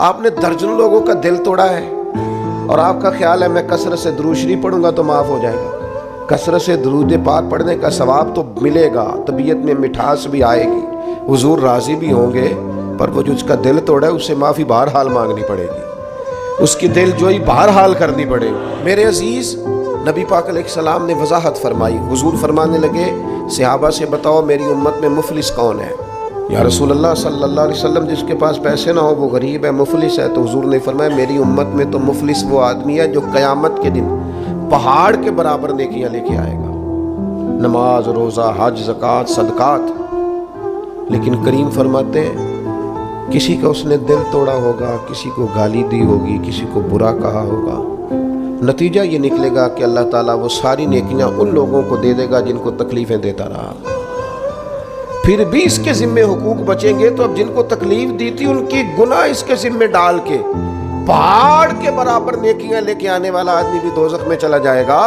آپ نے درجنوں لوگوں کا دل توڑا ہے اور آپ کا خیال ہے میں کثرت سے درود شریف پڑھوں گا تو معاف ہو جائے گا۔ کثرت سے درود پاک پڑھنے کا ثواب تو ملے گا، طبیعت میں مٹھاس بھی آئے گی، حضور راضی بھی ہوں گے، پر وہ جو اس کا دل توڑا ہے اسے معافی بہرحال مانگنی پڑے گی، اس کی دل جوئی بہرحال کرنی پڑے گی۔ میرے عزیز، نبی پاک علیہ السلام نے وضاحت فرمائی۔ حضور فرمانے لگے صحابہ سے بتاؤ میری امت میں مفلس کون ہے؟ یا رسول اللہ صلی اللہ علیہ وسلم جس کے پاس پیسے نہ ہو وہ غریب ہے، مفلس ہے۔ تو حضور نے فرمایا میری امت میں تو مفلس وہ آدمی ہے جو قیامت کے دن پہاڑ کے برابر نیکیاں لے کے آئے گا، نماز، روزہ، حج، زکوٰۃ، صدقات، لیکن کریم فرماتے ہیں کسی کا اس نے دل توڑا ہوگا، کسی کو گالی دی ہوگی، کسی کو برا کہا ہوگا، نتیجہ یہ نکلے گا کہ اللہ تعالیٰ وہ ساری نیکیاں ان لوگوں کو دے دے گا جن کو تکلیفیں دیتا رہا۔ پھر بھی اس کے ذمے حقوق بچیں گے تو اب جن کو تکلیف دی تھی ان کی گناہ اس کے ذمے ڈال کے پہاڑ کے برابر نیکیاں لے کے آنے والا آدمی بھی دوزخ میں چلا جائے گا۔